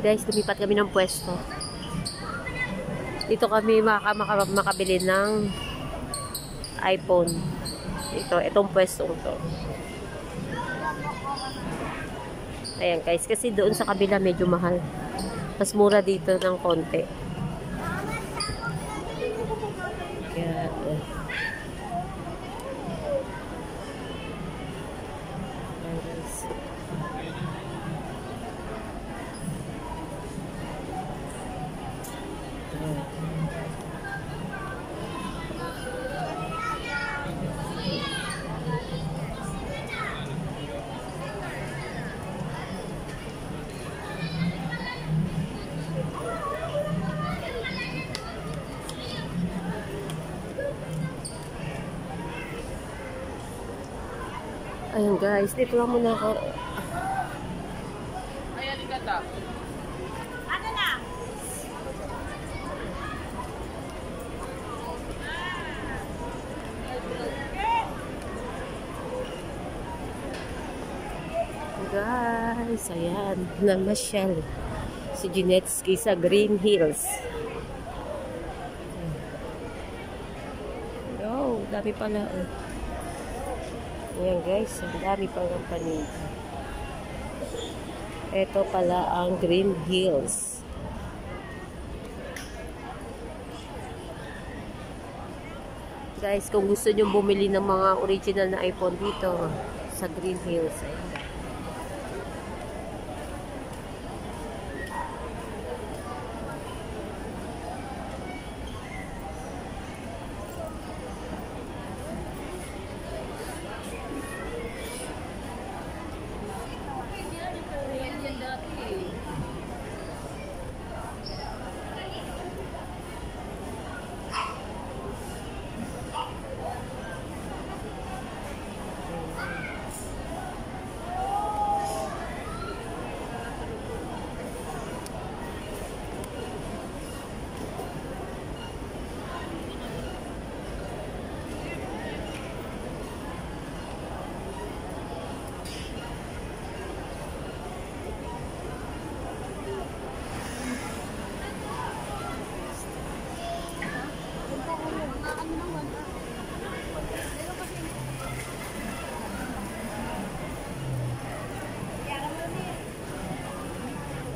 Guys, lumipat kami ng pwesto. Dito kami makabili ng iPhone. Itong pwesto to. Ayan guys, kasi doon sa kabila medyo mahal. Mas mura dito ng konti. Kaya, ayun guys, dito lang muna ako. Ayan, ganda. Ano na? Guys, ayan, namasyal si Ginetsky sa Green Hills. Oh, dami pala. Ayan guys, ang dami pang panig. Ito pala ang Green Hills. Guys, kung gusto nyo bumili ng mga original na iPhone dito sa Green Hills, ayan.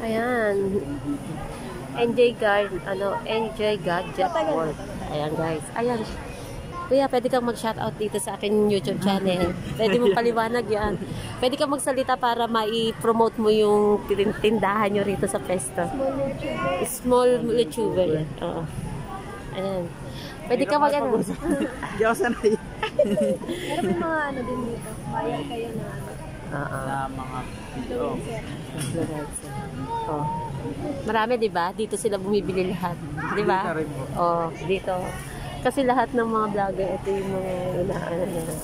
Ayan. NJ Gadget World. Ayan guys. Ayan. Kuya, pwede kang mag-shoutout dito sa akin YouTube channel. Pwede mo paliwanag yan. Pwede kang magsalita para mai-promote mo yung tindahan nyo rito sa Pesto. Small YouTuber. Oo. Ayan. Pwede ka mag-ano. Hindi ako sanay. Pero may mga ano din dito. Bayan kayo na ano. Na mga video. Oh. Marami, 'di ba? Dito sila bumibili lahat, 'di ba? Oh, dito. Kasi lahat ng mga vlogger ito yung mga inaano na.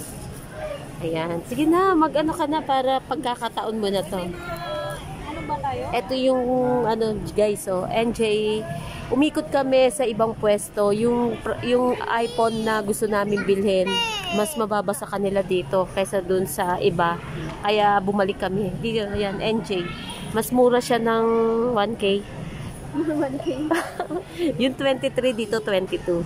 Ayan. Sige na, mag-ano ka na para pagkakataon mo na 'to. Ano ba tayo? Ito yung ano guys, oh, NJ. Umikot kami sa ibang pwesto. Yung iPhone na gusto namin bilhin, mas mababa sa kanila dito kaysa dun sa iba. Kaya bumalik kami. Dito, ayan, NJ. Mas mura siya ng 1K. 1K? Yung 23 dito, 22.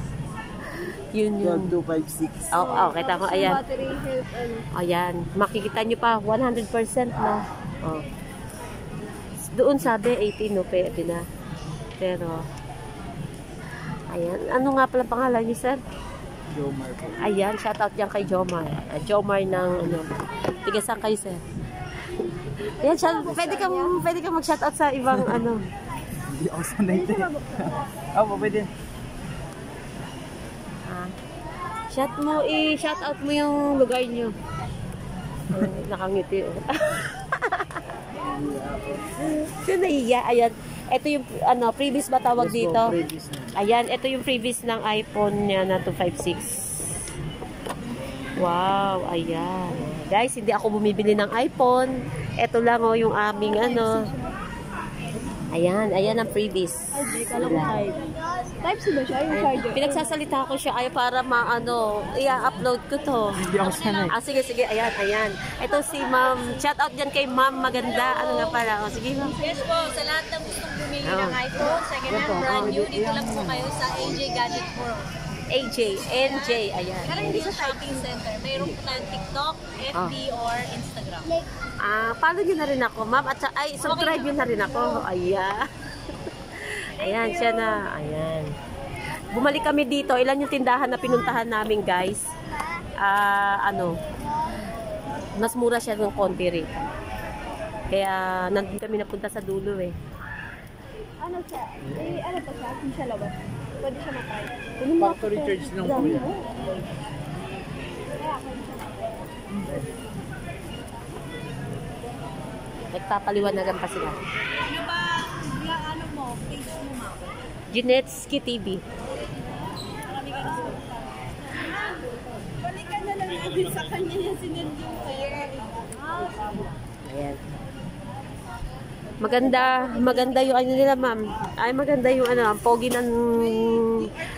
Yun yun. 1256. Oh, okay, tama. Ayan. Battery health, ano. Ayan. Makikita nyo pa, 100% na. Oh. Doon sabi, 18, no? Pwede na. Pero, ayan. Ano nga pala pangalan niyo, sir? Jomar po. Ayan, shoutout dyan kay Jomar. Jomar ng, ano, tigasan kayo, sir. Ayan, pwede kang mag-shoutout sa ibang, ano. Hindi ako sanay din. Oo, pwede. Shoutout mo yung lugar nyo. Nakangiti, oh. So, naiya. Ayan. Ito yung, ano, previous ba tawag dito? Ayan, ito yung previous ng iPhone niya na 256. Wow, ayan. Guys, hindi ako bumibili ng iPhone. Ito lang, oh, yung aming, ano. Ayan, ayan ang freebies. Ay, kala ko type. Type C ba siya? Yung charger? Pinagsasalita ko siya ay para i-upload ko to. Hindi ako sanay. Sige, ayan, ayan. Ito si Ma'am. Shout out dyan kay Ma'am Maganda. Ano nga pala? Sige, Ma'am. Yes po, sa lahat ng gustong bumili ng iPhone, second hand, brand new, dito lang po kayo sa AJ Gadget World. AJ, NJ, ayan. Pero hindi sa shopping center. Mayroon po tayong TikTok, FB, or Instagram. Follow nyo na rin ako, Ma'am. At subscribe nyo na rin ako. Ayan. Ayan, siya na. Ayan. Bumalik kami dito. Ilan yung tindahan na pinuntahan namin, guys. Mas mura siya ng konti rin. Kaya, nandun kami napunta sa dulo eh. Ano siya? Ano pa siya? Kung siya labas. Pwede siya matry. Factory charge lang po yan. Nagpapaliwanagan pa sila. Ano ba, ano mo, page mo, ma'am? Jinetski TV. Balikan na lang namin sa kanya yung sinend yung Ayan. Maganda yung ano nila, ma'am. Ay, maganda yung ang pogi ng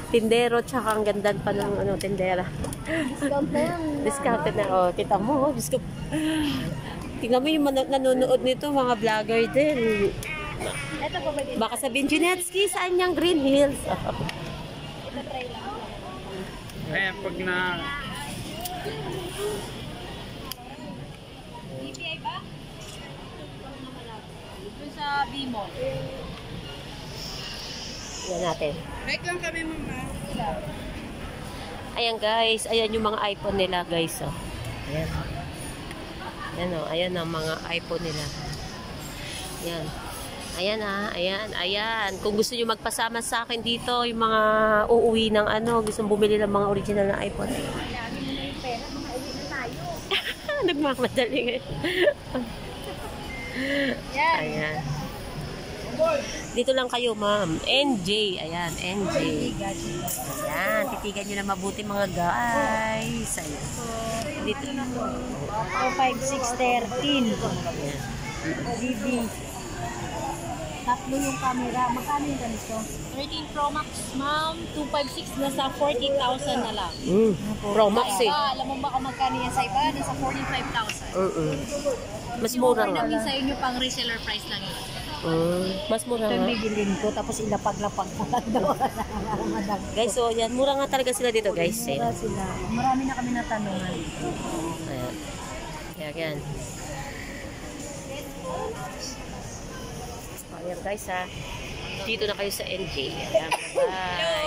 tindero, tsaka ang ganda pa ng tindera. Discount na yan. Discounted na. Oh, kita mo. Tingnan mo yung nanonood nito, mga vlogger din. Ito pa ba din? Baka sabihin, Jinetski, saan yung Green Hills? Ito try lang. Ayan, pag na... DPI ba? Doon sa B-Mall. Yan natin. Break lang kami, mama. Ayan guys, ayan yung mga iPhone nila guys. Oh. Ayan. Ayan oh, ayan ang mga iPhone nila. Ayan. Ayan ayan. Kung gusto niyo magpasama sa akin dito, yung mga uuwi ng gusto bumili ng mga original na iPhone. Dami mo na yung pera, makauwi na tayo. Nagmamadali ngayon. Yan. Ayan. Dito lang kayo, ma'am. NJ. Ayan, NJ. Ayan, titigan nyo na mabuti mga guys. Ayan. Dito. 25613. DB. Tatlo yung camera. Magkano yung ganito? 13 Pro Max, ma'am. 256, nasa 40,000 na lang. Pro Max eh. Alam mo ba kung magkano yan sa iba? Nasa 45,000. Mas mura Yung nga. namin sa inyo pang reseller price lang yun. Mas mura Ito nga. bibilin ko, tapos ilapag-lapag ko lang daw. Guys, so yan. Mura nga talaga sila dito guys. Eh. Mura sila. Marami na kami natanungan. Ayan. Kaya yan. Ayan guys ha. Dito na kayo sa NJ. Ayan. Bye.